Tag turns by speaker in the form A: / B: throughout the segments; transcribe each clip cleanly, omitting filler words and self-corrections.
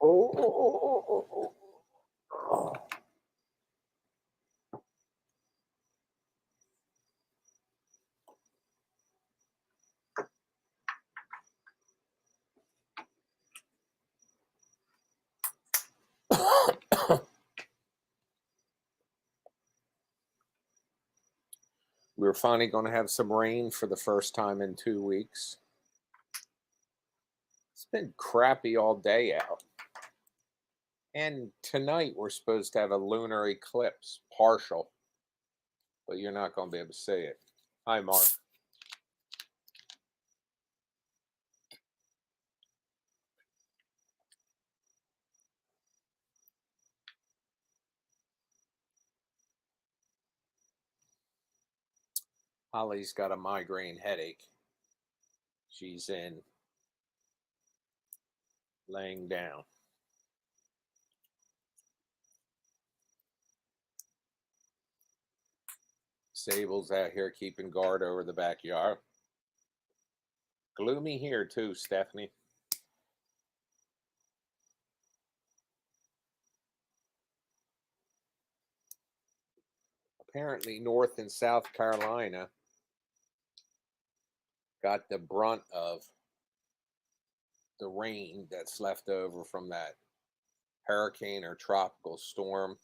A: Oh, oh, oh, oh, oh, oh. We're finally going to have some rain for the first time in 2 weeks. It's been crappy all day out. And tonight we're supposed to have a lunar eclipse, partial, but you're not going to be able to see it. Hi, Mark. Holly's got a migraine headache. She's in, laying down. Sable's out here keeping guard over the backyard. Gloomy here too, Stephanie. Apparently North and South Carolina got the brunt of the rain that's left over from that hurricane or tropical storm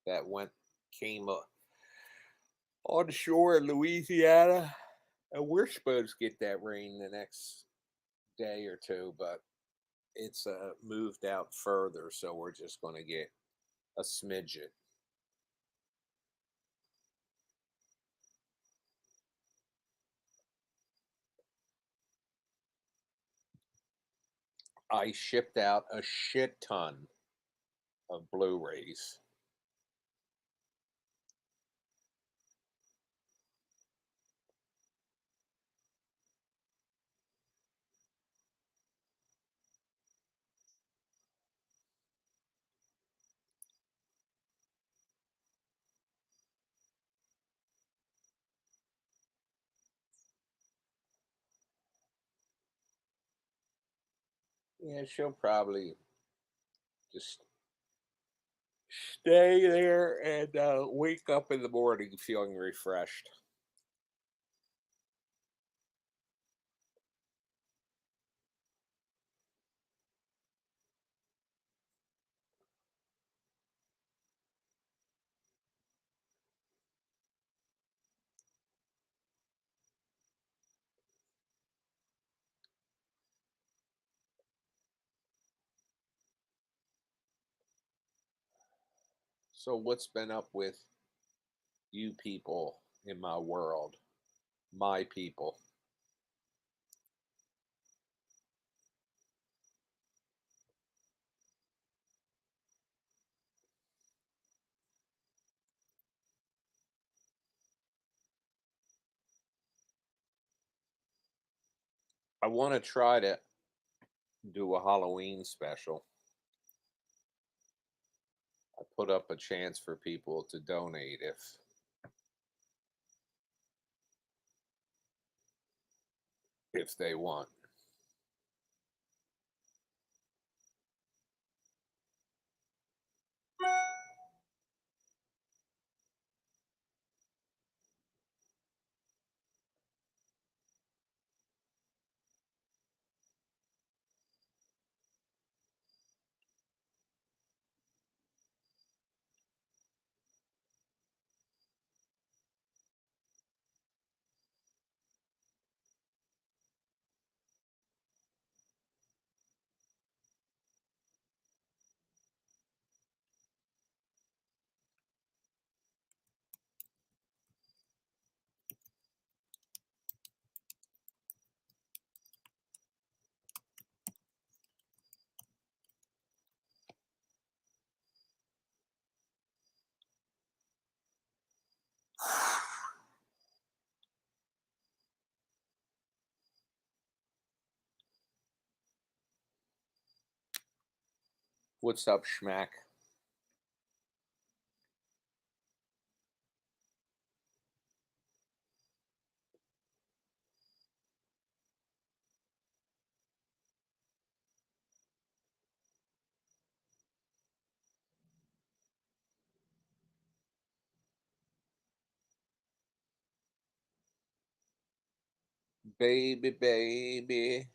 A: that came up on the shore of Louisiana. And we're supposed to get that rain the next day or two, but it's moved out further, so we're just going to get a smidget. I shipped out a shit ton of Blu-rays. Yeah, she'll probably just stay there and wake up in the morning feeling refreshed. So, what's been up with you people in my world? My people. I want to try to do a Halloween special. I put up a chance for people to donate if they want. What's up, Schmack? baby, baby.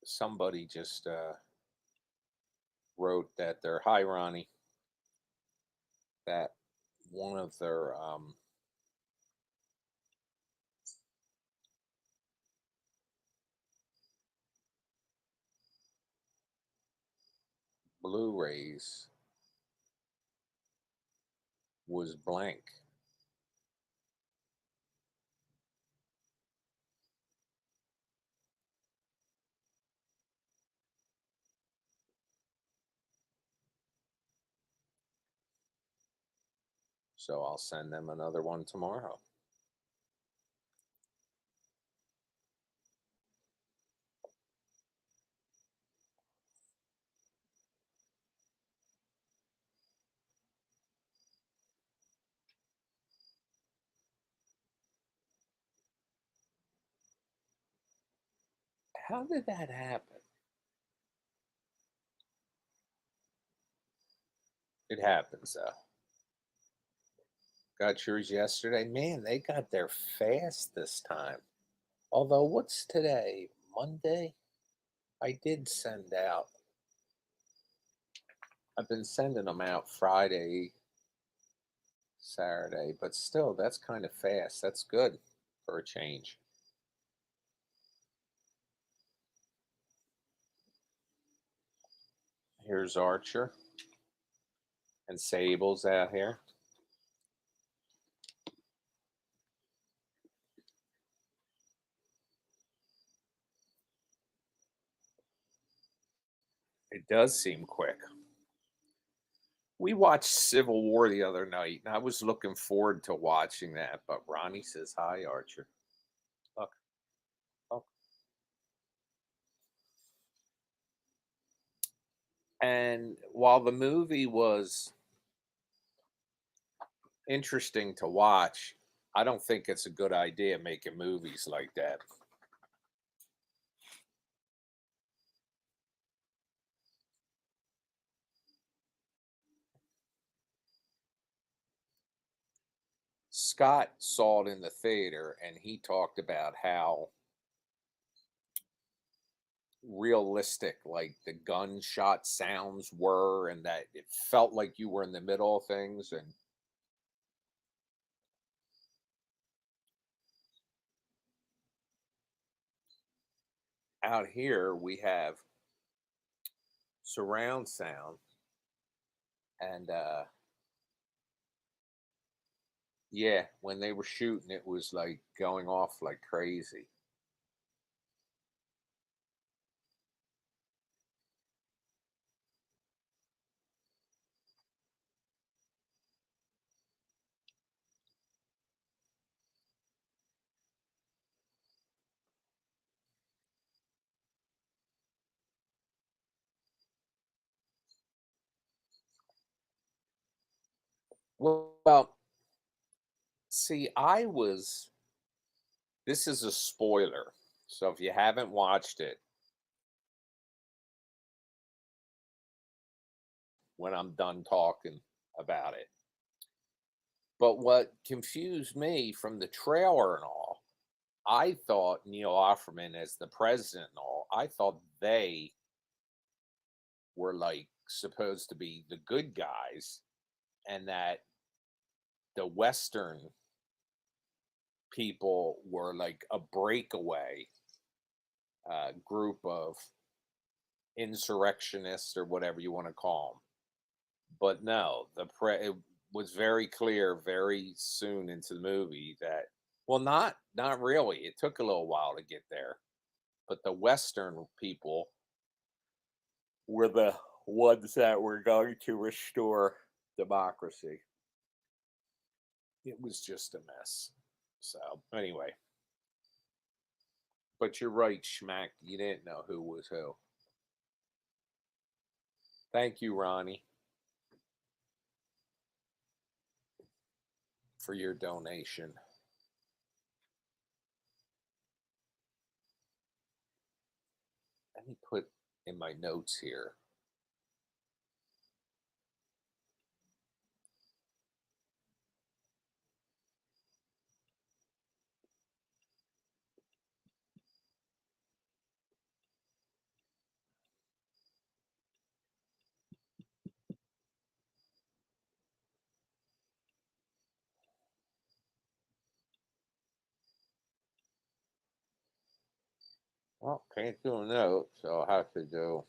A: Somebody just wrote that their hi Ronnie, that one of their Blu-rays was blank. So I'll send them another one tomorrow. How did that happen? It happens though. Got yours yesterday. Man, they got there fast this time. Although, what's today? Monday? I did send out. I've been sending them out Friday, Saturday, but still, that's kind of fast. That's good for a change. Here's Archer and Sable's out here. It does seem quick. We watched Civil War the other night, and I was looking forward to watching that. But Ronnie says, "Hi, Archer." Look, look. And while the movie was interesting to watch, I don't think it's a good idea making movies like that. Scott saw it in the theater, and he talked about how realistic like the gunshot sounds were, and that it felt like you were in the middle of things. And out here we have surround sound, and yeah, when they were shooting, it was like going off like crazy. Well, see, this is a spoiler, so if you haven't watched it, when I'm done talking about it, But what confused me from the trailer and all, I thought Neil Offerman as the president and all, I thought they were like supposed to be the good guys, and that the Western people were like a breakaway group of insurrectionists or whatever you want to call them. But no, it was very clear very soon into the movie that, well, not really. It took a little while to get there, but the Western people were the ones that were going to restore democracy. It was just a mess. So anyway, but you're right, Schmack. You didn't know who was who. Thank you, Ronnie, for your donation. Let me put in my notes here. Well, can't do a note, so I'll have to do.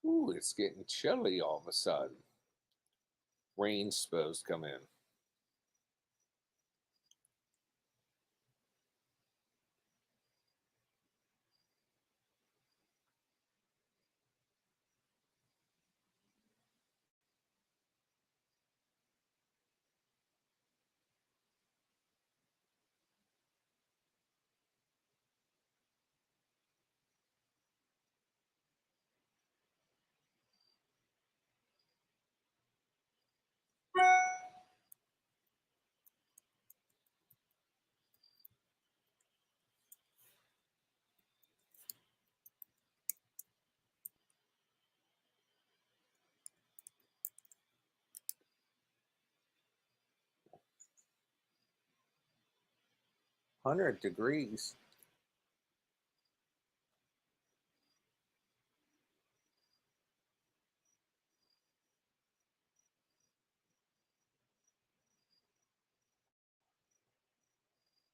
A: Ooh, it's getting chilly all of a sudden. Rain's supposed to come in. $100.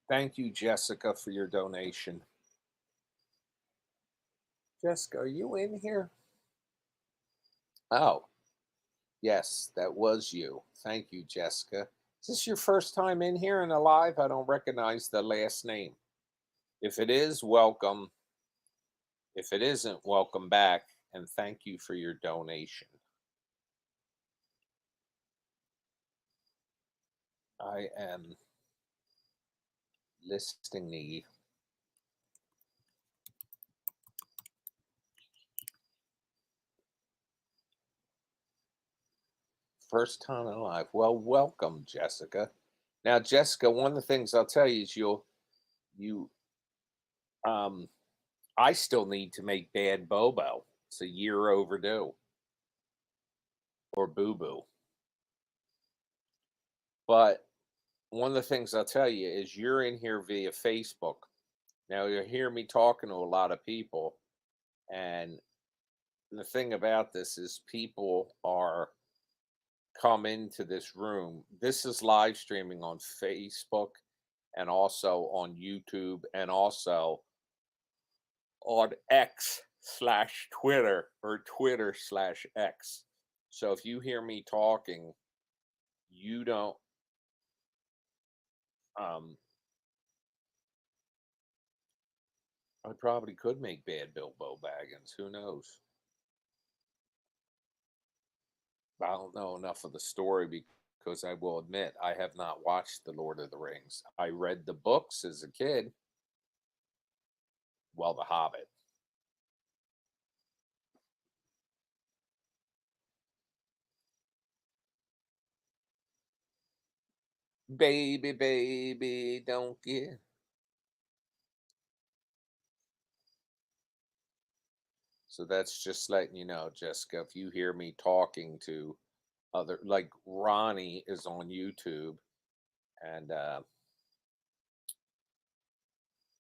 A: Thank you, Jessica, for your donation. Jessica, are you in here? Oh, yes, that was you. Thank you, Jessica. Is this your first time in here and alive? I don't recognize the last name. If it is, welcome. If it isn't, welcome back. And thank you for your donation. I am listing the first time alive. Well, welcome, Jessica. Now, Jessica, one of the things I'll tell you is you um I still need to make Bad Bobo. It's a year overdue. Or Boo Boo. But one of the things I'll tell you is you're in here via Facebook. Now you'll hear me talking to a lot of people, and the thing about this is people are come into this room. This is live streaming on Facebook and also on YouTube and also on X slash Twitter or Twitter slash X. So if you hear me talking, you don't um I probably could make Bad Bilbo Baggins. Who knows? I don't know enough of the story because I will admit I have not watched The Lord of the Rings. I read the books as a kid, Well, The Hobbit. Baby, baby, don't get. So that's just letting you know, Jessica, if you hear me talking to other, like Ronnie is on YouTube, and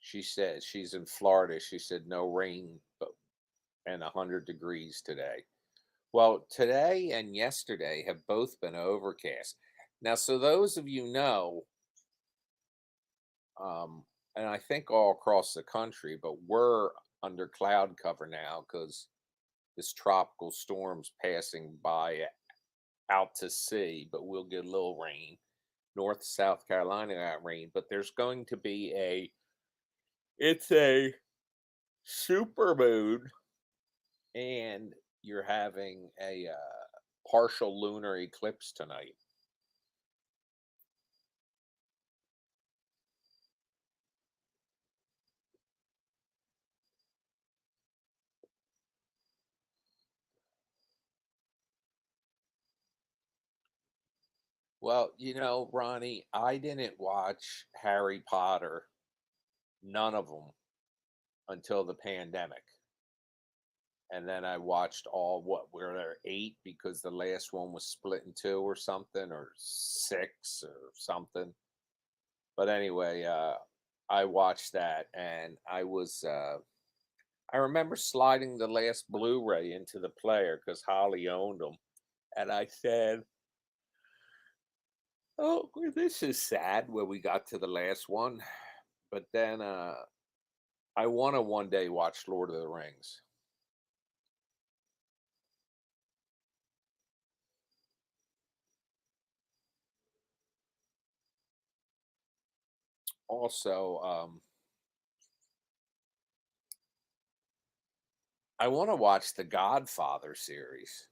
A: she said she's in Florida. She said no rain and 100 degrees today. Well, today and yesterday have both been overcast. Now, so those of you know, um, and I think all across the country, but we're under cloud cover now because this tropical storm's passing by out to sea, but we'll get a little rain. North South Carolina got rain, but there's going to be it's a super moon, and you're having a partial lunar eclipse tonight. Well, Ronnie, I didn't watch Harry Potter, none of them, until the pandemic. And then I watched all, what, were there eight? Because the last one was split in two or something, or six or something. But anyway, I watched that, and I remember sliding the last Blu-ray into the player because Holly owned them, and I said, "Oh, well, this is sad." When we got to the last one, but then I want to one day watch Lord of the Rings. Also, I want to watch the Godfather series.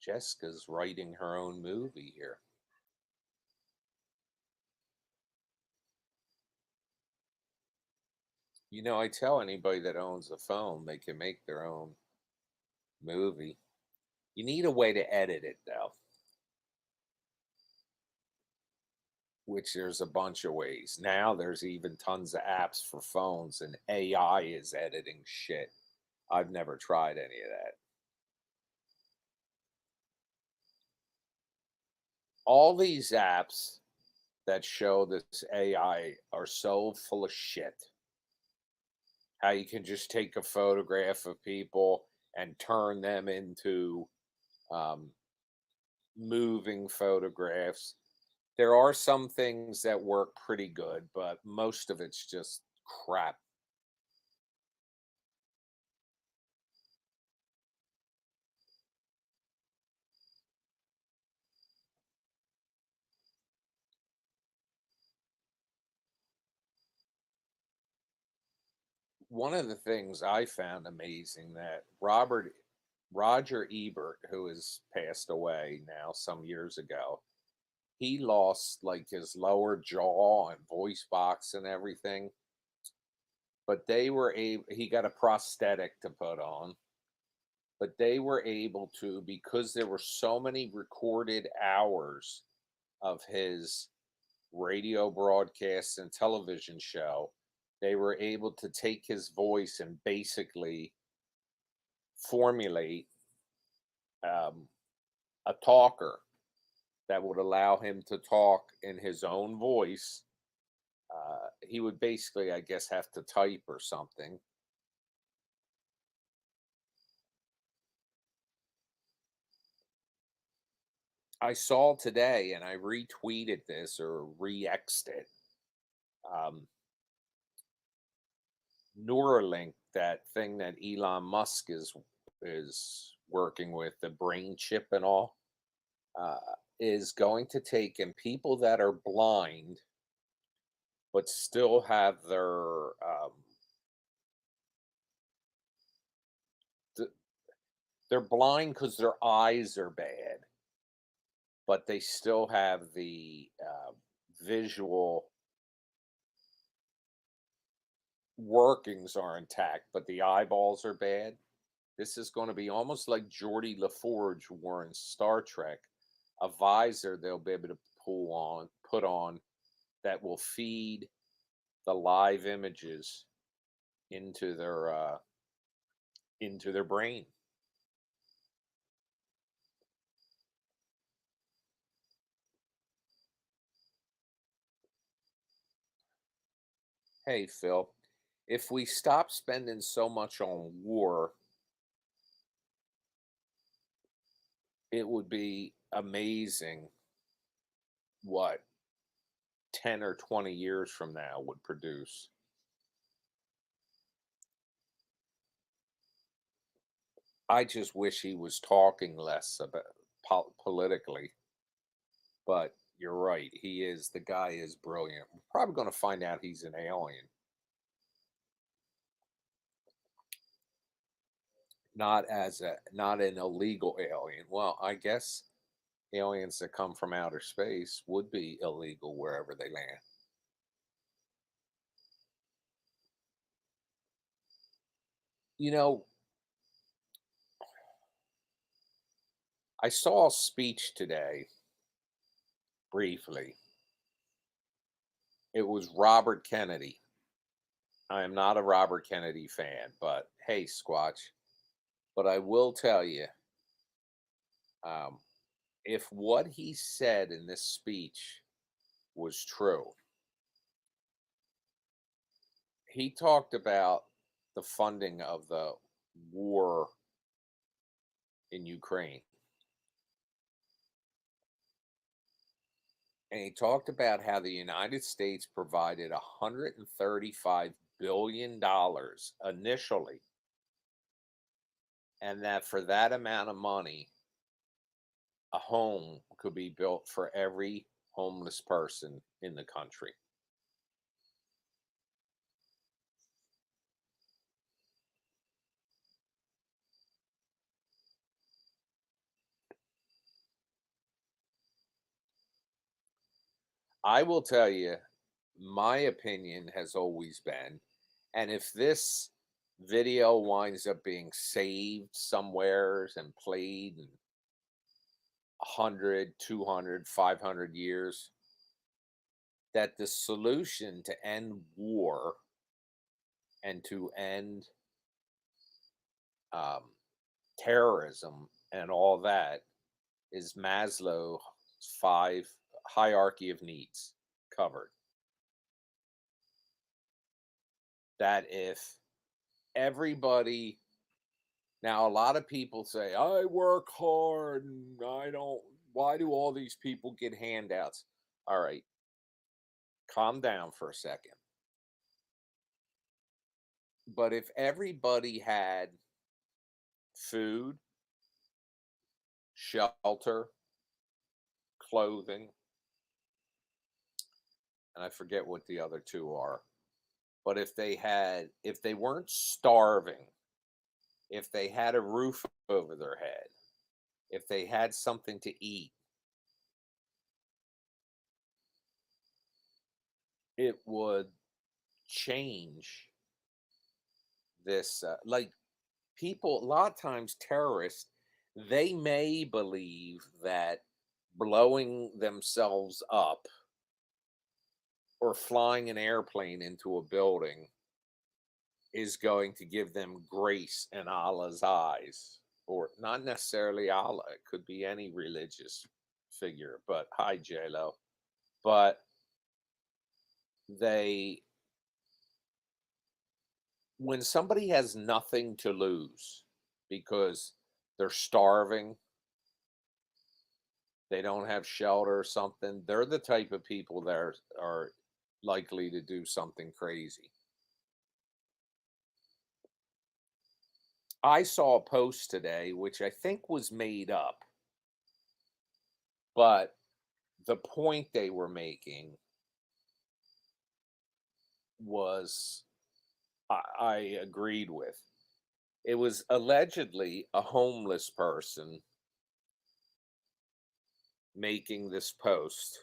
A: Jessica's writing her own movie here. I tell anybody that owns a phone they can make their own movie. You need a way to edit it though, which there's a bunch of ways. Now there's even tons of apps for phones and AI is editing shit. I've never tried any of that. All these apps that show this AI are so full of shit. How you can just take a photograph of people and turn them into um, moving photographs. There are some things that work pretty good, but most of it's just crap. One of the things I found amazing that Roger Ebert, who has passed away now some years ago, he lost like his lower jaw and voice box and everything. But they were able, he got a prosthetic to put on, but they were able to, because there were so many recorded hours of his radio broadcasts and television show, they were able to take his voice and basically formulate um, a talker that would allow him to talk in his own voice. He would basically, I guess, have to type or something. I saw today, and I retweeted this or re-xed it. Um, Neuralink, that thing that Elon Musk is working with, the brain chip and all, uh, is going to take in people that are blind but still have their They're blind because their eyes are bad, but they still have the visual workings are intact, but the eyeballs are bad. This is going to be almost like Geordie LaForge wore in Star Trek, a visor they'll be able to put on that will feed the live images into their brain. Hey Phil, if we stop spending so much on war, it would be amazing what 10 or 20 years from now would produce. I just wish he was talking less about politically, but you're right. The guy is brilliant. We're probably going to find out he's an alien, not an illegal alien. Well, I guess aliens that come from outer space would be illegal wherever they land. You know, I saw a speech today briefly. It was Robert Kennedy. I am not a Robert Kennedy fan, but hey, Squatch. But I will tell you, um, if what he said in this speech was true, he talked about the funding of the war in Ukraine. And he talked about how the United States provided $135 billion initially, and that for that amount of money, a home could be built for every homeless person in the country. I will tell you, my opinion has always been, and if this video winds up being saved somewheres and played in 100, 200, 500 years, that the solution to end war and to end um, terrorism and all that is Maslow's five hierarchy of needs covered. That if everybody, now a lot of people say, I work hard and I don't, why do all these people get handouts? All right, calm down for a second. But if everybody had food, shelter, clothing, and I forget what the other two are, but if they weren't starving, if they had a roof over their head, if they had something to eat, it would change this. Like people, a lot of times terrorists, they may believe that blowing themselves up or flying an airplane into a building is going to give them grace in Allah's eyes, or not necessarily Allah. It could be any religious figure. But hi, J Lo. But they, when somebody has nothing to lose because they're starving, they don't have shelter or something, they're the type of people that are likely to do something crazy. I saw a post today, which I think was made up, but the point they were making was I agreed with. It was allegedly a homeless person making this post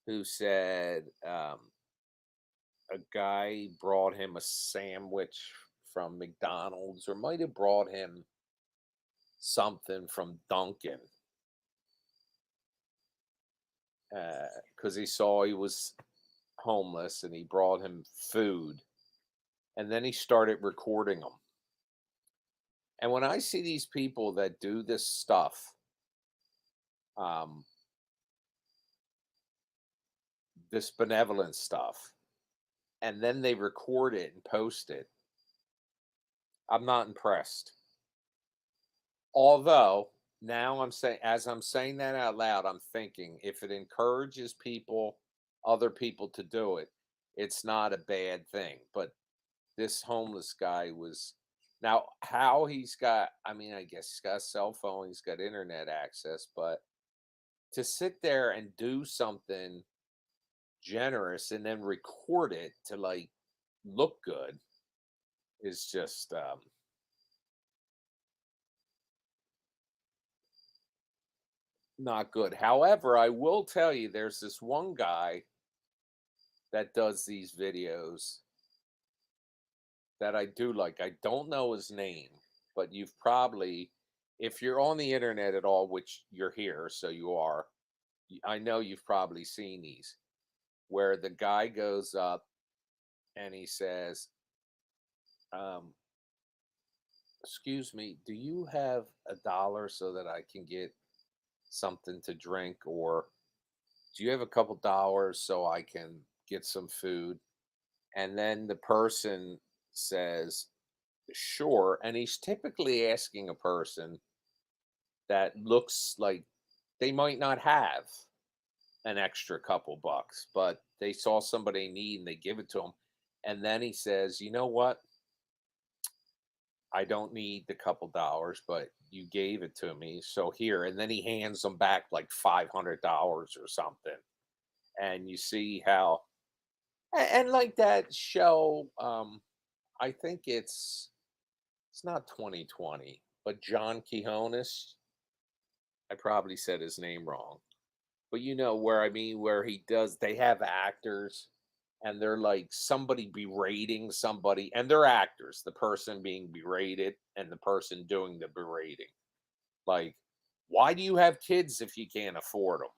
A: who said a guy brought him a sandwich from McDonald's or might have brought him something from Dunkin' because he saw he was homeless and he brought him food. And then he started recording them. And when I see these people that do this stuff, um, this benevolent stuff, and then they record it and post it, I'm not impressed. Although now I'm saying, as I'm saying that out loud, I'm thinking if it encourages people, other people to do it, it's not a bad thing. But this homeless guy was now how he's got, I mean, I guess he's got a cell phone, he's got internet access, but to sit there and do something generous and then record it to like look good is just not good. However, I will tell you there's this one guy that does these videos that I do like. I don't know his name, but you've probably, if you're on the internet at all, which you're here, so you are, I know you've probably seen these where the guy goes up and he says, um, excuse me, do you have $1 so that I can get something to drink? Or do you have a couple dollars so I can get some food? And then the person says, sure. And he's typically asking a person that looks like they might not have an extra couple bucks, but they saw somebody in need and they give it to him. And then he says, you know what? I don't need the couple dollars, but you gave it to me. So here. And then he hands them back like $500 or something. And you see how, and like that show, I think it's not 2020, but John Quinones. I probably said his name wrong, but you know where I mean, where he does, they have actors and they're like somebody berating somebody, and they're actors, the person being berated and the person doing the berating. Like, why do you have kids if you can't afford them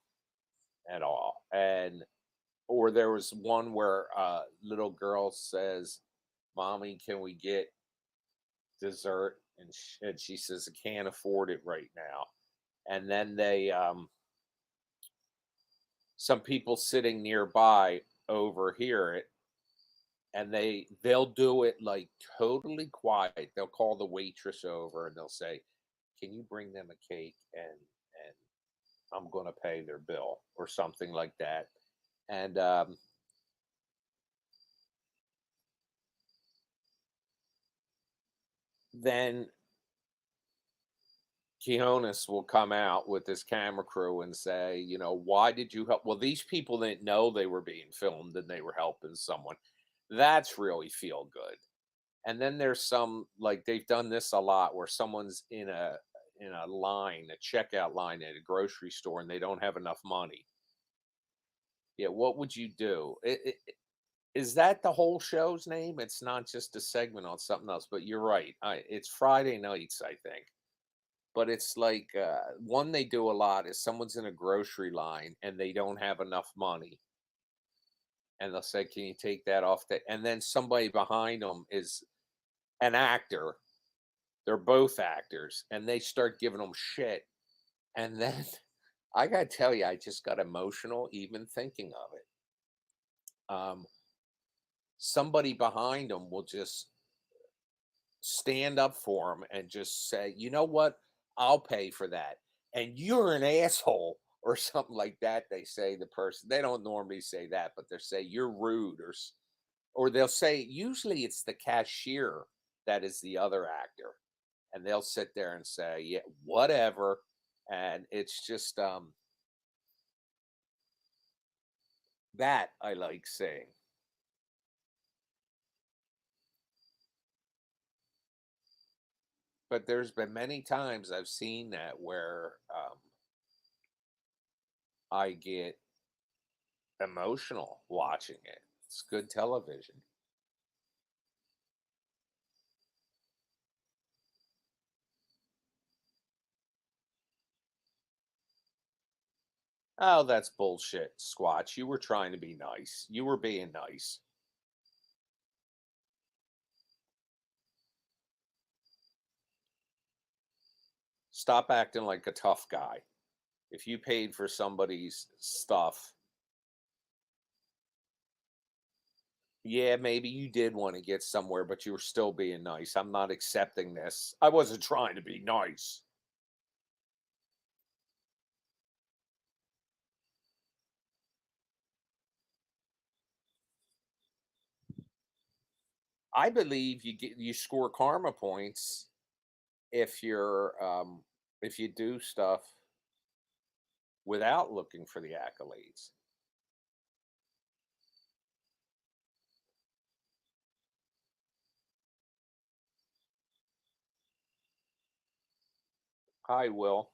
A: at all? And, or there was one where little girl says, Mommy, can we get dessert? And she says, I can't afford it right now. And then some people sitting nearby overhear it, and they'll do it like totally quiet. They'll call the waitress over and they'll say, can you bring them a cake, and I'm going to pay their bill or something like that. And then Quinones will come out with this camera crew and say, you know, why did you help? Well, these people didn't know they were being filmed and they were helping someone. That's really feel good. And then there's some, like they've done this a lot where someone's in a line, a checkout line at a grocery store, and they don't have enough money. Yeah, what would you do? Is that the whole show's name? It's not just a segment on something else, but you're right. It's Friday nights, I think. But it's like one they do a lot is someone's in a grocery line and they don't have enough money, and they'll say, "Can you take that off?" And then somebody behind them is an actor. They're both actors, and they start giving them shit. And then I gotta tell you, I just got emotional even thinking of it. Somebody behind them will just stand up for him and just say, "You know what? I'll pay for that." And you're an asshole or something like that. They say the person. They don't normally say that, but they say you're rude, or they'll say usually it's the cashier that is the other actor, and they'll sit there and say, "Yeah, whatever." And it's just that I like saying. But there's been many times I've seen that where I get emotional watching it. It's good television. Oh, that's bullshit, Squatch. You were trying to be nice. You were being nice. Stop acting like a tough guy. If you paid for somebody's stuff, yeah, maybe you did want to get somewhere, but you were still being nice. I'm not accepting this. I wasn't trying to be nice. I believe you score karma points if if you do stuff without looking for the accolades. I will.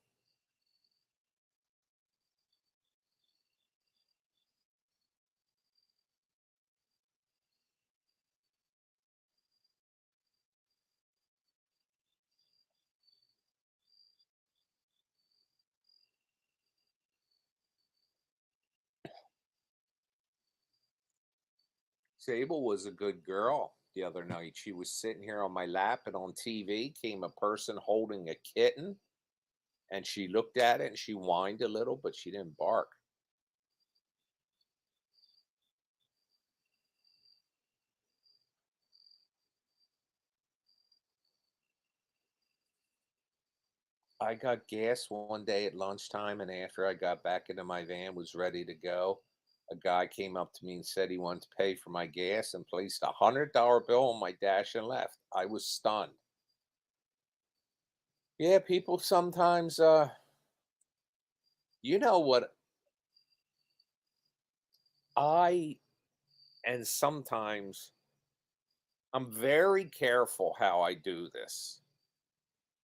A: Sable was a good girl the other night. She was sitting here on my lap, and on TV came a person holding a kitten, and she looked at it and she whined a little, but she didn't bark. I got gas one day at lunchtime, and after I got back into my van, was ready to go. A guy came up to me and said he wanted to pay for my gas and placed $100 bill on my dash and left. I was stunned. Yeah, people sometimes, you know what? I, and sometimes I'm very careful how I do this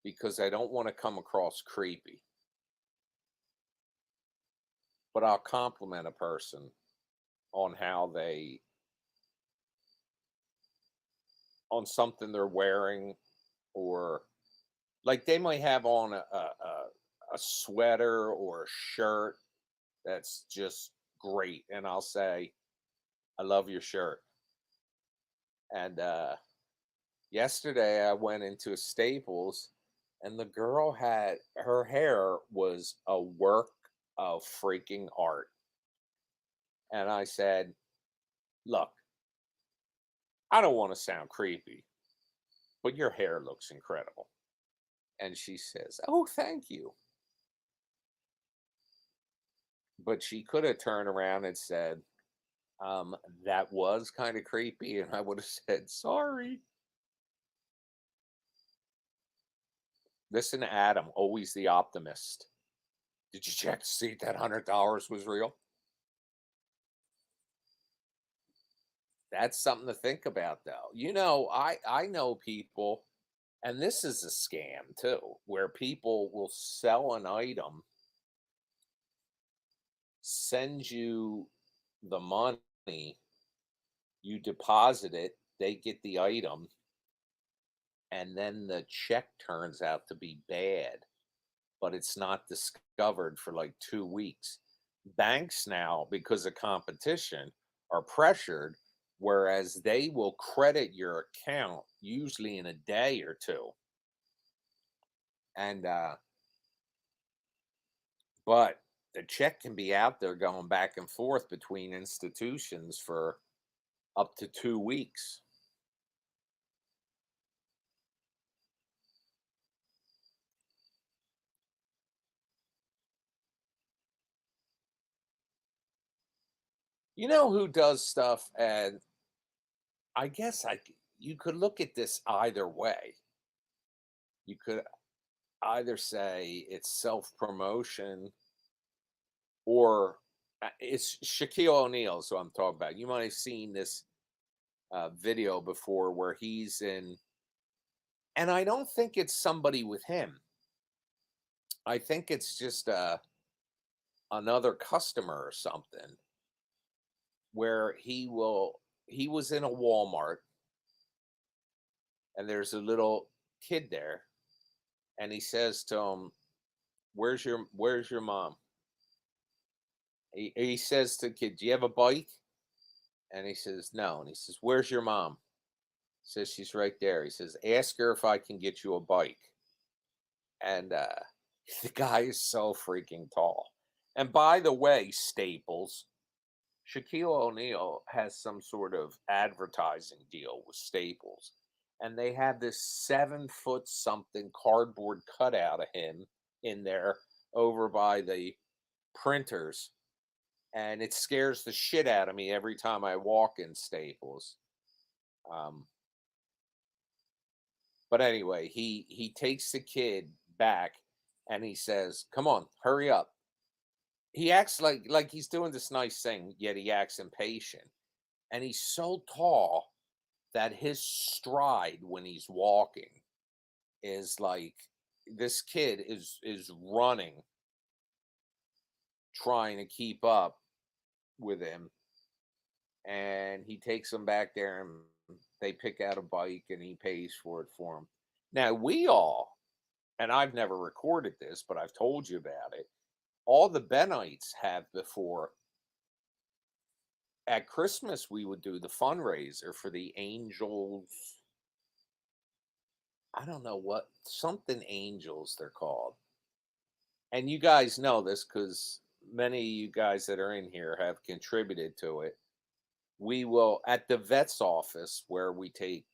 A: because I don't want to come across creepy, but I'll compliment a person on how they, on something they're wearing, or like they might have on a sweater or a shirt that's just great. And I'll say, I love your shirt. And yesterday I went into a Staples, and the girl had, her hair was a work of freaking art. And I said, look, I don't want to sound creepy, but your hair looks incredible. And she says, oh, thank you. But she could have turned around and said, um, that was kind of creepy. And I would have said, sorry. Listen to Adam, always the optimist. Did you check to see if that $100 was real? That's something to think about, though. I know people, and this is a scam too, where people will sell an item, send you the money, you deposit it, they get the item, and then the check turns out to be bad, but it's not discovered for like 2 weeks. Banks now, because of competition, are pressured, whereas they will credit your account usually in a day or two. And but the check can be out there going back and forth between institutions for up to 2 weeks. You know who does stuff, and I guess you could look at this either way. You could either say it's self promotion, or it's Shaquille O'Neal. So I'm talking about. You might have seen this video before where he's in And I don't think it's somebody with him. I think it's just another customer or something where he was in a Walmart and there's a little kid there and he says to him, where's your mom?" He says to the kid, "Do you have a bike?" And he says, "No." And he says, "Where's your mom?" Says, "She's right there." He says, "Ask her if I can get you a bike." And the guy is so freaking tall. And by the way, Staples, Shaquille O'Neal has some sort of advertising deal with Staples. And they have this 7 foot something cardboard cutout of him in there over by the printers. And it scares the shit out of me every time I walk in Staples. Um, but anyway, he takes the kid back and he says, "Come on, hurry up." He acts like he's doing this nice thing, yet he acts impatient. And he's so tall that his stride when he's walking is like this kid is running, trying to keep up with him. And he takes him back there and they pick out a bike and he pays for it for him. Now we all, and I've never recorded this, but I've told you about it. All the Benites have before at Christmas we would do the fundraiser for the Angels. I don't know what something Angels they're called. And you guys know this because many of you guys that are in here have contributed to it. We will at the vet's office where we take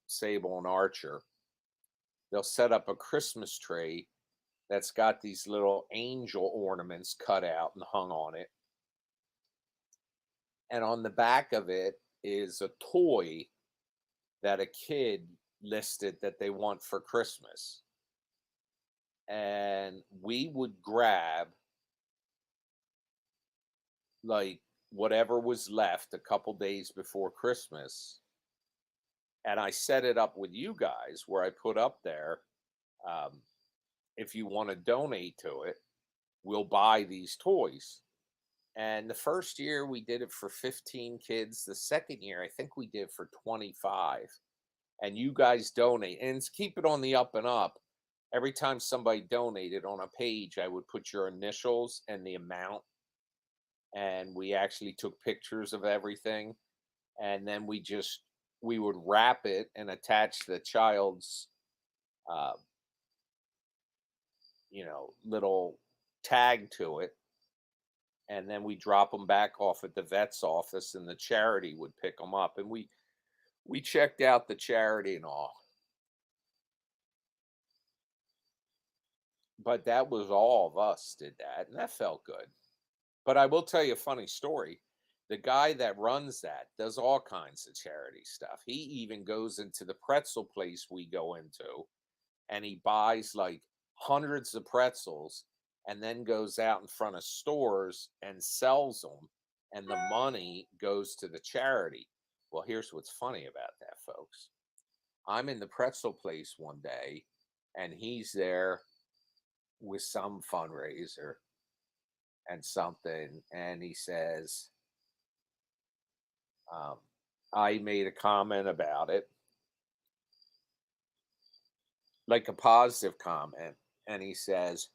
A: Sable and Archer. They'll set up a Christmas tree that's got these little angel ornaments cut out and hung on it. And on the back of it is a toy that a kid listed that they want for Christmas. And we would grab like whatever was left a couple days before Christmas. And I set it up with you guys where I put up there, um, if you want to donate to it, we'll buy these toys. And the first year we did it for 15 kids. The second year, I think we did for 25. And you guys donate and keep it on the up and up. Every time somebody donated on a page, I would put your initials and the amount. And we actually took pictures of everything. And then we would wrap it and attach the child's, uh, little tag to it. And then we drop them back off at the vet's office and the charity would pick them up. And we checked out the charity and all. But that was all of us did that, and that felt good. But I will tell you a funny story. The guy that runs that does all kinds of charity stuff. He even goes into the pretzel place we go into and he buys like hundreds of pretzels and then goes out in front of stores and sells them and the money goes to the charity. Well, here's what's funny about that, folks. I'm in the pretzel place one day and he's there with some fundraiser and something, and he says, um, I made a comment about it, like a positive comment, and he says,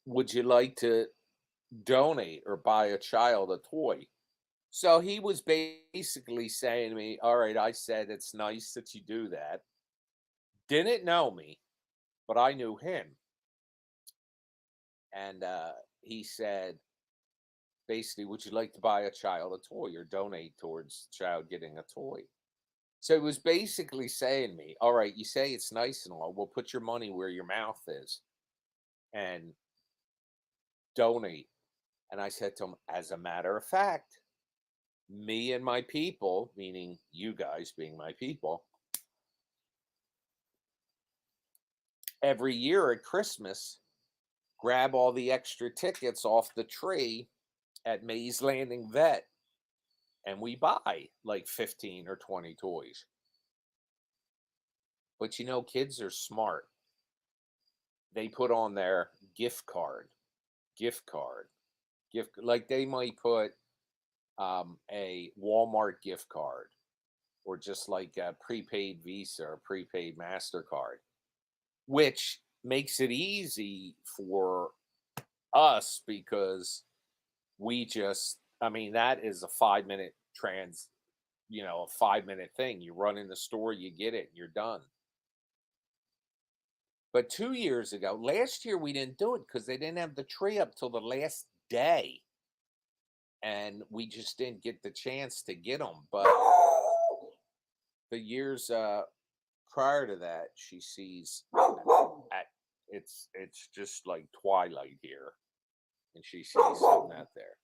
A: "Would you like to donate or buy a child a toy?" So he was basically saying to me, "All right, I said it's nice that you do that." Didn't know me, but I knew him, and he said, basically, "Would you like to buy a child a toy or donate towards the child getting a toy?" So it was basically saying to me, "All right, you say it's nice and all. Well, put your money where your mouth is and donate." And I said to him, "As a matter of fact, me and my people, meaning you guys being my people, every year at Christmas, grab all the extra tickets off the tree at Mays Landing Vet, and we buy like 15 or 20 toys." But you know, kids are smart. They put on their gift card, like they might put a Walmart gift card or just like a prepaid Visa or prepaid MasterCard, which makes it easy for us because we just, I mean, that is a 5 minute a 5 minute thing. You run in the store, you get it, and you're done. But 2 years ago, last year we didn't do it because they didn't have the tree up till the last day. And we just didn't get the chance to get them. But the years prior to that, she sees at it's just like twilight here, and she sees something out there.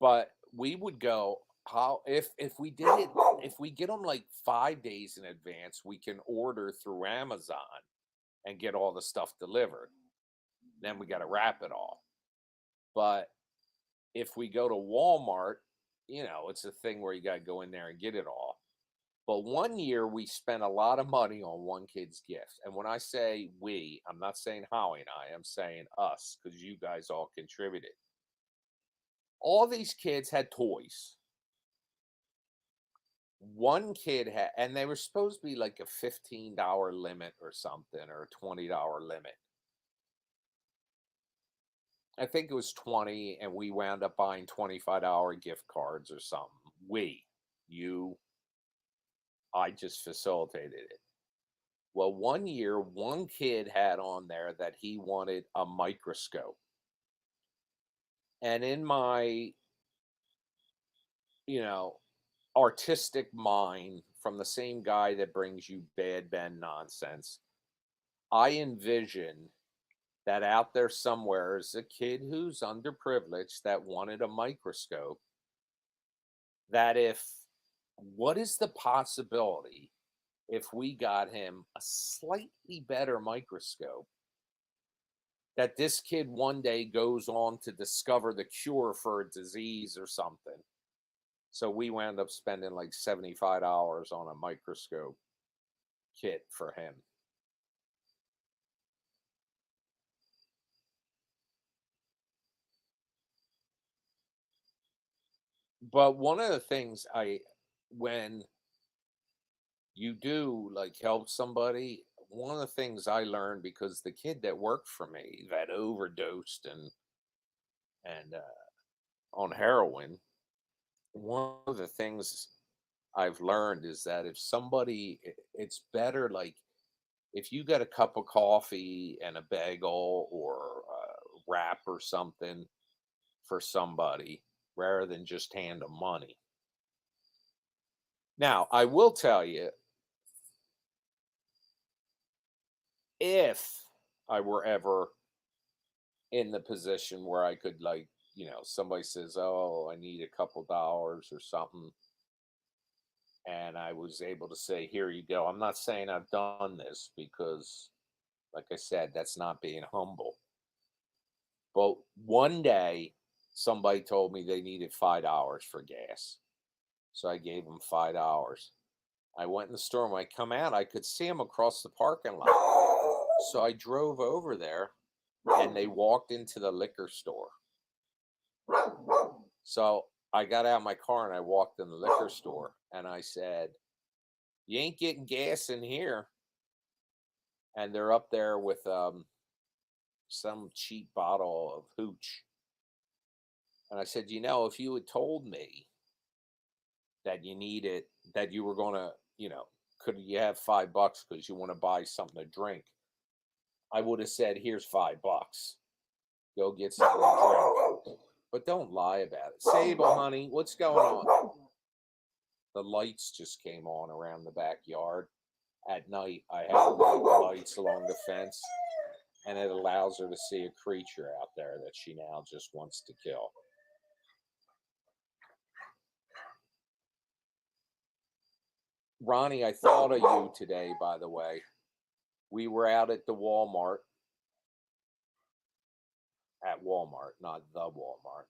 A: But we would go, how if we did it, if we get them like 5 days in advance, we can order through Amazon and get all the stuff delivered. Then we got to wrap it all. But if we go to Walmart, it's a thing where you got to go in there and get it all. But one year we spent a lot of money on one kid's gift. And when I say we, I'm not saying Howie and I'm saying us because you guys all contributed. All these kids had toys. One kid had, and they were supposed to be like a $15 limit or something, or a $20 limit. I think it was 20, and we wound up buying $25 gift cards or something. I just facilitated it. Well, one year, one kid had on there that he wanted a microscope. And in my, you know, artistic mind, from the same guy that brings you Bad Ben nonsense, I envision that out there somewhere is a kid who's underprivileged that wanted a microscope. What is the possibility if we got him a slightly better microscope, that this kid one day goes on to discover the cure for a disease or something? So we wound up spending like $75 on a microscope kit for him. But one of the things when you do like help somebody, one of the things I learned, because the kid that worked for me that overdosed and on heroin, one of the things I've learned is that if somebody, it's better, like if you get a cup of coffee and a bagel or a wrap or something for somebody, rather than just hand them money. Now, I will tell you, if I were ever in the position where I could, like, somebody says, "Oh, I need a couple dollars or something," and I was able to say, "Here you go." I'm not saying I've done this because, like I said, that's not being humble. But one day, somebody told me they needed $5 for gas. So I gave them $5. I went in the store, and when I come out, I could see them across the parking lot. So I drove over there, and they walked into the liquor store. So I got out of my car and I walked in the liquor store and I said, "You ain't getting gas in here." And they're up there with some cheap bottle of hooch. And I said, if you had told me that you needed, that you were going to, could you have $5 because you want to buy something to drink? I would have said, "Here's $5. Go get something to drink." But don't lie about it. Sable, honey, what's going on? The lights just came on around the backyard. At night, I have the lights along the fence, and it allows her to see a creature out there that she now just wants to kill. Ronnie, I thought of you today, by the way. We were out at the Walmart, at Walmart, not the Walmart.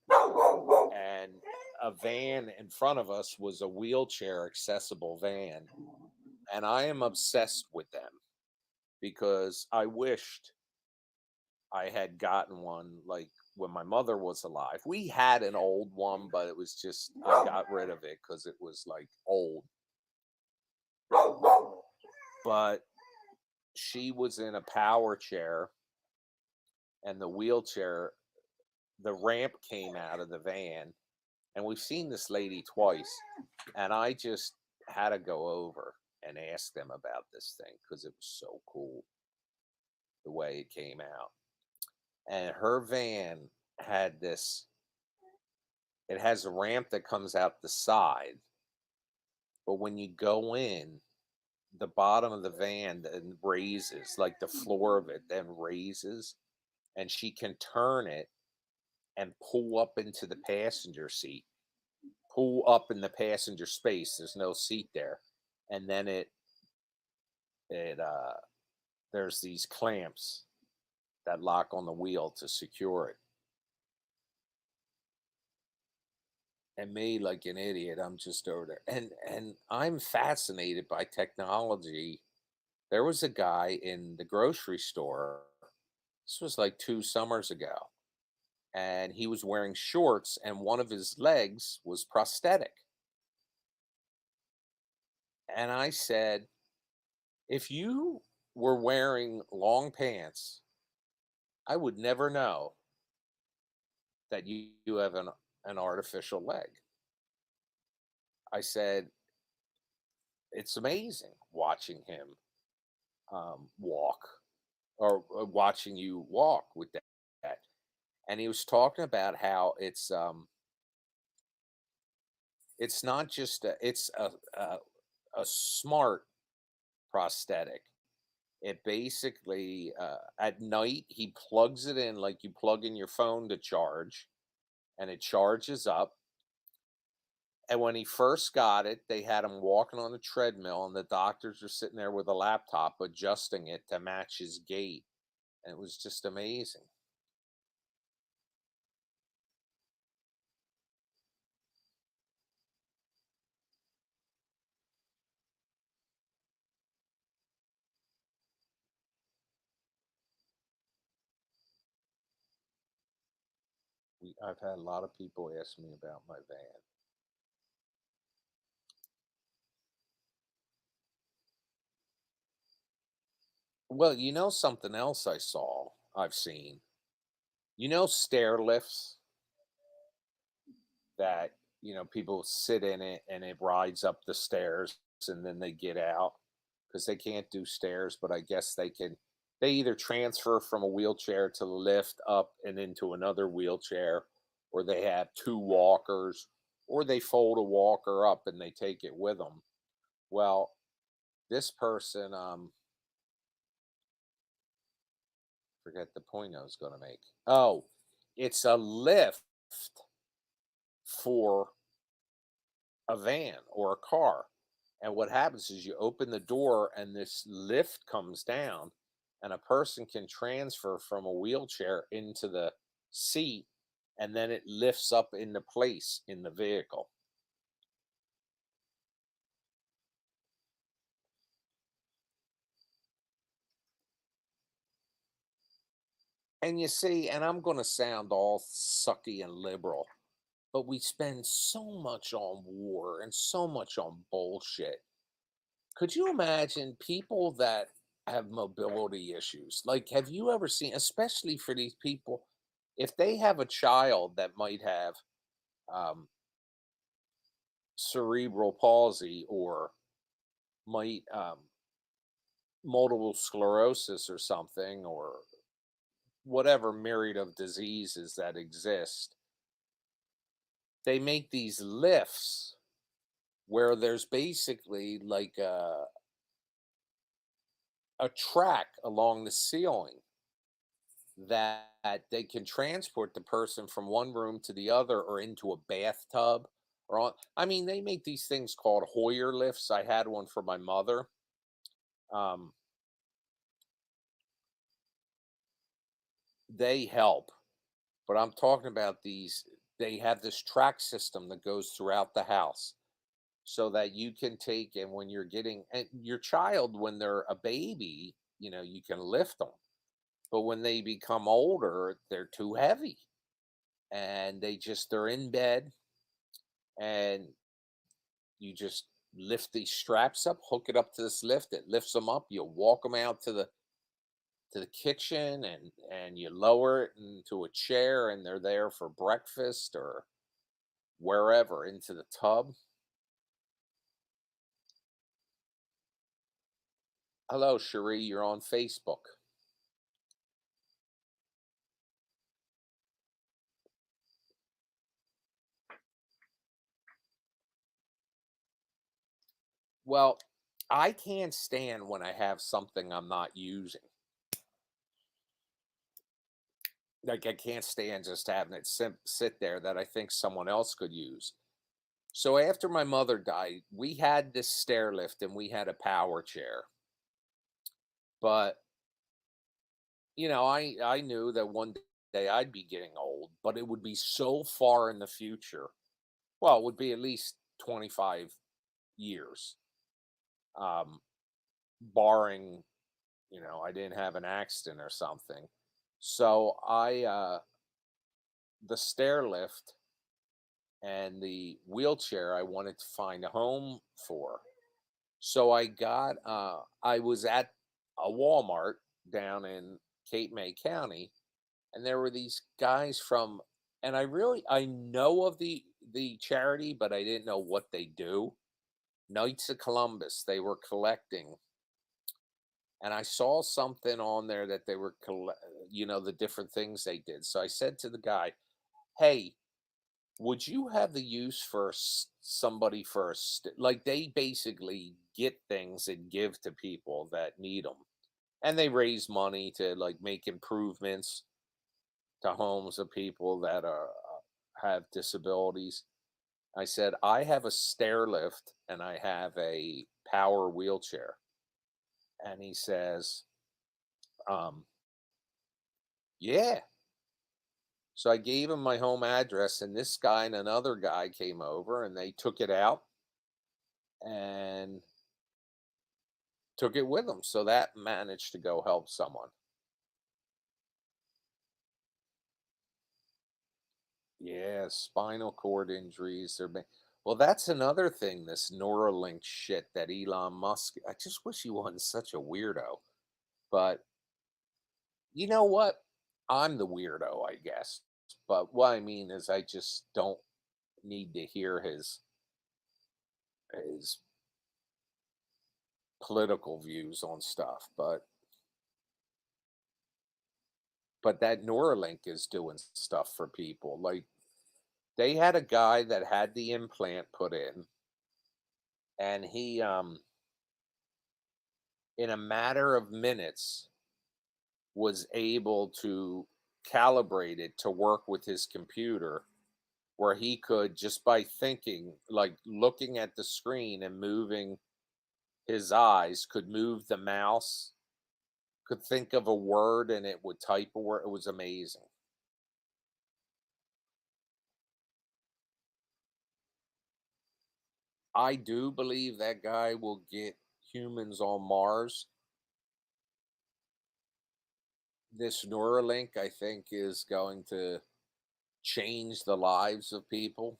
A: And a van in front of us was a wheelchair accessible van. And I am obsessed with them because I wished I had gotten one like when my mother was alive. We had an old one, but it was just, I got rid of it because it was like old. But she was in a power chair, and the wheelchair, the ramp came out of the van. And we've seen this lady twice. And I just had to go over and ask them about this thing because it was so cool the way it came out. And her van had this, it has a ramp that comes out the side, but when you go in, the bottom of the van then raises, like the floor of it then raises, and she can turn it and pull up into the passenger seat, pull up in the passenger space. There's no seat there. And then it there's these clamps that lock on the wheel to secure it. And me, like an idiot, I'm just over there. And I'm fascinated by technology. There was a guy in the grocery store. This was like 2 summers ago. And he was wearing shorts, and one of his legs was prosthetic. And I said, if you were wearing long pants, I would never know that you have an artificial leg. I said, it's amazing watching him walk, or watching you walk with that. And he was talking about how it's not just it's a smart prosthetic. It basically, at night, he plugs it in like you plug in your phone to charge, and it charges up. And when he first got it, they had him walking on a treadmill, and the doctors were sitting there with a laptop adjusting it to match his gait. And it was just amazing. I've had a lot of people ask me about my van. Well, something else I've seen. Stair lifts that, people sit in it and it rides up the stairs and then they get out because they can't do stairs, but I guess they either transfer from a wheelchair to the lift up and into another wheelchair, or they have two walkers, or they fold a walker up and they take it with them. Well, this person, forget the point I was going to make. Oh, it's a lift for a van or a car. And what happens is you open the door and this lift comes down, and a person can transfer from a wheelchair into the seat, and then it lifts up into place in the vehicle. And you see, and I'm going to sound all sucky and liberal, but we spend so much on war and so much on bullshit. Could you imagine people that have mobility issues? Like, have you ever seen, especially for these people, if they have a child that might have um, cerebral palsy, or might multiple sclerosis or something, or whatever myriad of diseases that exist, they make these lifts where there's basically like a track along the ceiling that they can transport the person from one room to the other, or into a bathtub, or on, I mean, they make these things called Hoyer lifts. I had one for my mother. um, they help, But I'm talking about these, they have this track system that goes throughout the house so that you can take, and when you're getting and your child, when they're a baby, you can lift them. But when they become older, they're too heavy and they're in bed, and you just lift these straps up, hook it up to this lift, it lifts them up, you walk them out to the kitchen, and you lower it into a chair, and they're there for breakfast or wherever, into the tub. Hello, Cherie, you're on Facebook. Well, I can't stand when I have something I'm not using. Like, I can't stand just having it sit there that I think someone else could use. So after my mother died, we had this stair lift and we had a power chair. But, I knew that one day I'd be getting old, but it would be so far in the future. Well, it would be at least 25 years. Um, barring, I didn't have an accident or something. So the stair lift and the wheelchair I wanted to find a home for. So I was at a Walmart down in Cape May County, and there were these guys from, and I know of the charity, but I didn't know what they do. Knights of Columbus, they were collecting, and I saw something on there that they were the different things they did. So I said to the guy, "Hey, would you have the use for somebody for like, they basically get things and give to people that need them, and they raise money to, like, make improvements to homes of people that have disabilities." I said, "I have a stair lift and I have a power wheelchair." And he says, um, "Yeah." So I gave him my home address, and this guy and another guy came over and they took it out and took it with them. So that managed to go help someone. Yeah, spinal cord injuries. Well, that's another thing, this Neuralink shit that Elon Musk. I just wish he wasn't such a weirdo. But you know what? I'm the weirdo, I guess. But what I mean is, I just don't need to hear his political views on stuff. But that Neuralink is doing stuff for people. Like, they had a guy that had the implant put in, and he in a matter of minutes was able to calibrate it to work with his computer, where he could, just by thinking, like looking at the screen and moving his eyes, could move the mouse, could think of a word and it would type a word. It was amazing. I do believe that guy will get humans on Mars. This Neuralink, I think, is going to change the lives of people.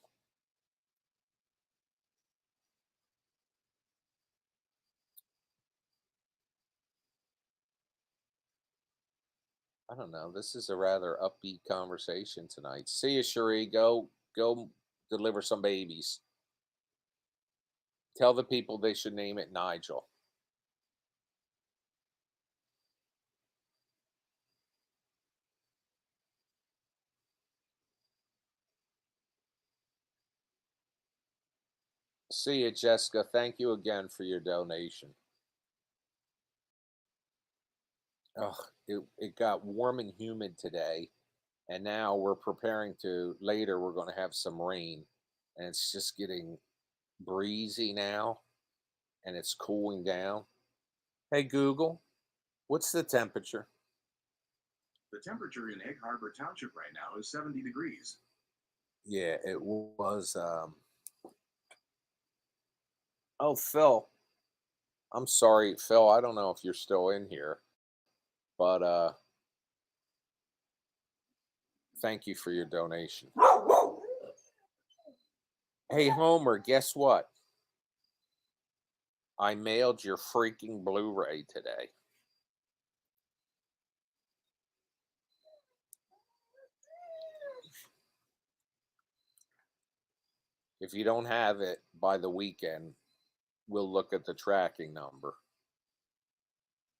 A: I don't know. This is a rather upbeat conversation tonight. See you, Cherie. Go deliver some babies. Tell the people they should name it Nigel. See you, Jessica. Thank you again for your donation. Oh, it got warm and humid today, and now we're preparing to, later, we're going to have some rain, and it's just getting breezy now, and it's cooling down. Hey, Google, what's the temperature?
B: The temperature in Egg Harbor Township right now is 70 degrees.
A: Yeah, it was. Oh, Phil. I'm sorry, Phil. I don't know if you're still in here, but thank you for your donation. Hey, Homer, guess what? I mailed your freaking Blu-ray today. If you don't have it by the weekend, we'll look at the tracking number.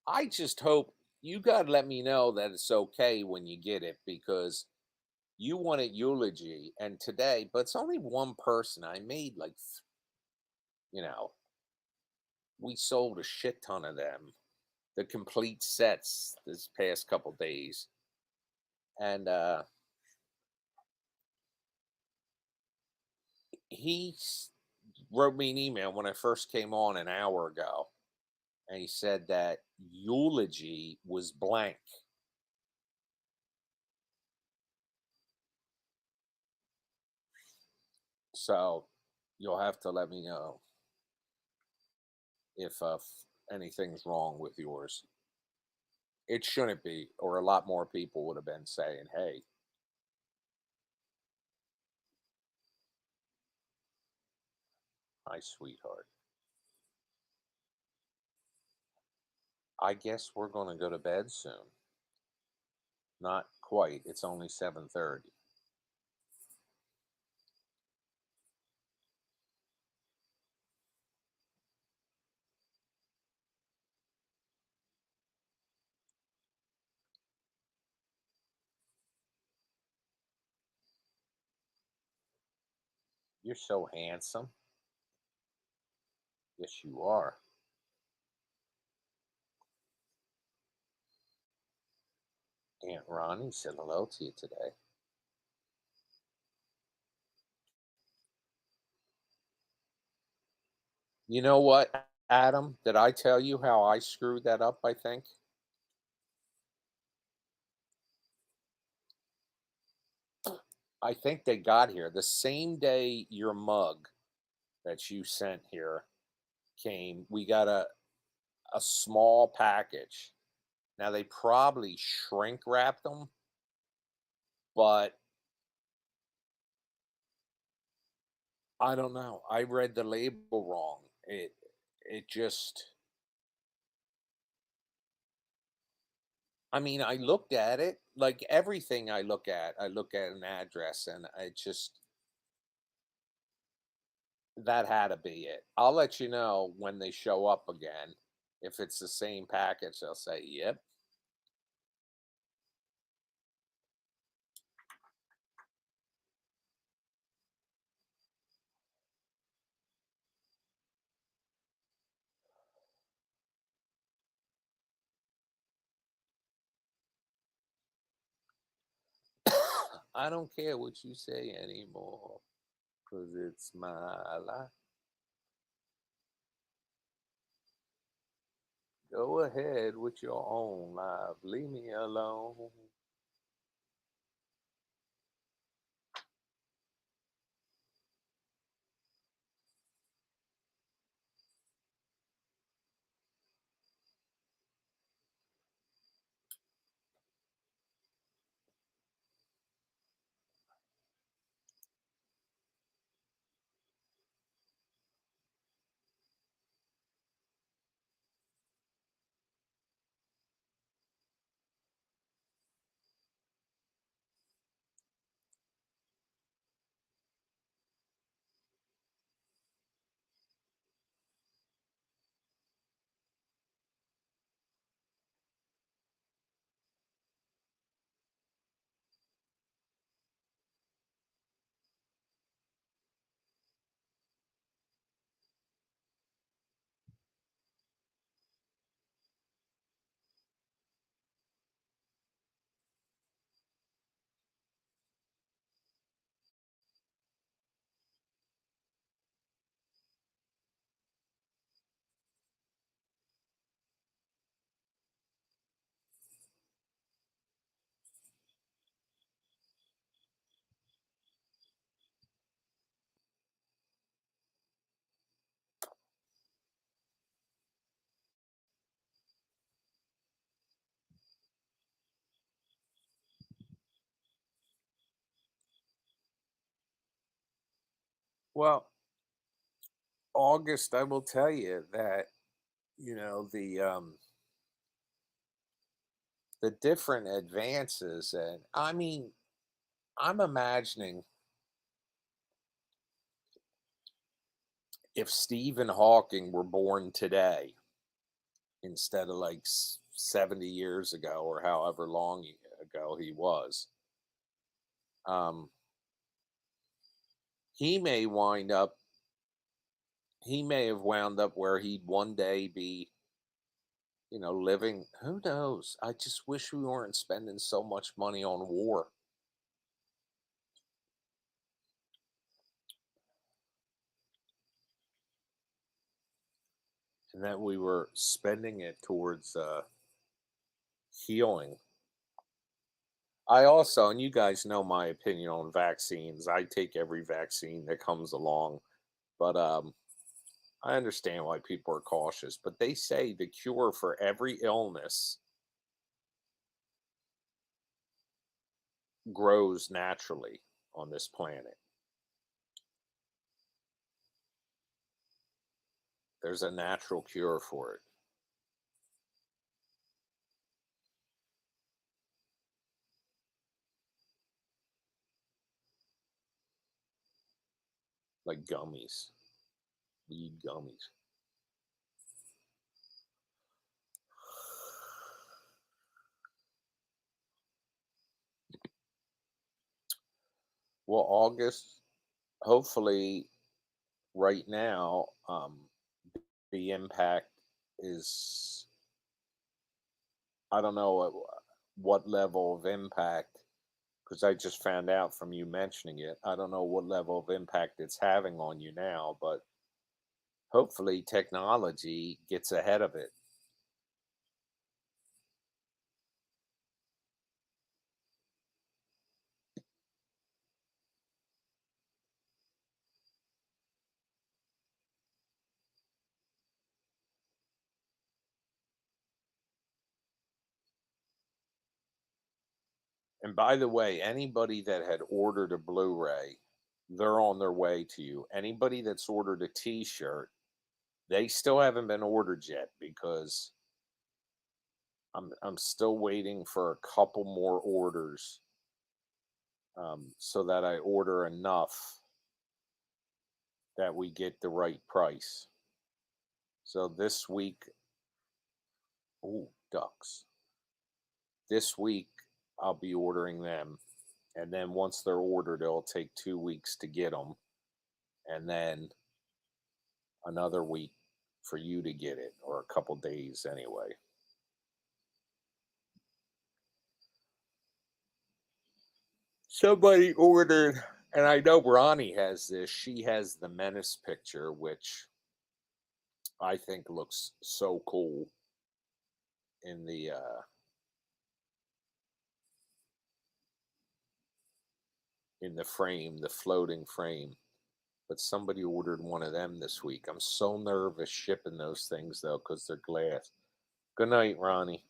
A: I just hope you got to let me know that it's okay when you get it because you wanted eulogy and today, but it's only one person. I made like, you know, we sold a shit ton of them, the complete sets this past couple days. And he wrote me an email when I first came on an hour ago, and he said that eulogy was blank. So you'll have to let me know if anything's wrong with yours. It shouldn't be, or a lot more people would have been saying, hey, hi, sweetheart. I guess we're going to go to bed soon. Not quite. It's only 7:30. You're so handsome. Yes, you are. Aunt Ronnie said hello to you today. You know what, Adam? Did I tell you how I screwed that up? I think. I think they got here the same day your mug that you sent here came. We got a small package. Now they probably shrink wrapped them, but I don't know. I read the label wrong. It just I mean, I looked at it like everything I look at an address and I just that had to be it. I'll let you know when they show up again. If it's the same package, they'll say, "Yep." I don't care what you say anymore, 'cause it's my life. Go ahead with your own life. Leave me alone. Well, August, I will tell you that, the different advances, and I mean, I'm imagining if Stephen Hawking were born today instead of like 70 years ago or however long ago he was, um, he may wind up, he may have wound up where he'd one day be, living. Who knows? I just wish we weren't spending so much money on war and that we were spending it towards healing. I also, and you guys know my opinion on vaccines. I take every vaccine that comes along, but I understand why people are cautious. But they say the cure for every illness grows naturally on this planet. There's a natural cure for it, like gummies, weed gummies. Well, August, hopefully, right now, the impact is, I don't know what level of impact, because I just found out from you mentioning it. I don't know what level of impact it's having on you now, but hopefully technology gets ahead of it. And by the way, anybody that had ordered a Blu-ray, they're on their way to you. Anybody that's ordered a T-shirt, they still haven't been ordered yet because I'm still waiting for a couple more orders, so that I order enough that we get the right price. So this week, ooh, ducks. This week I'll be ordering them, and then once they're ordered, it'll take 2 weeks to get them, and then another week for you to get it, or a couple days anyway. Somebody ordered, and I know Ronnie has this. She has the Menace picture, which I think looks so cool in the frame, the floating frame. But somebody ordered one of them this week. I'm so nervous shipping those things though, because they're glass. Good night, Ronnie.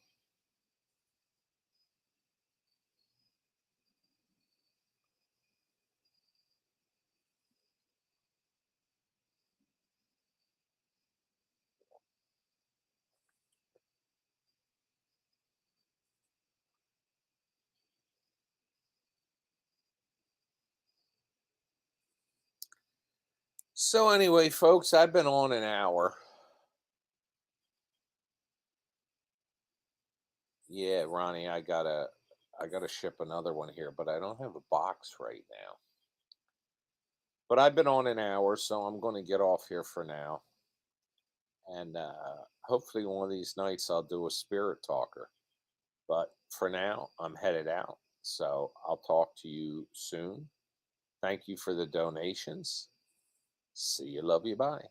A: So anyway, folks, I've been on an hour. Yeah, Ronnie, I gotta ship another one here, but I don't have a box right now. But I've been on an hour, so I'm going to get off here for now. And hopefully, one of these nights I'll do a spirit talker. But for now, I'm headed out. So I'll talk to you soon. Thank you for the donations. See you. Love you. Bye.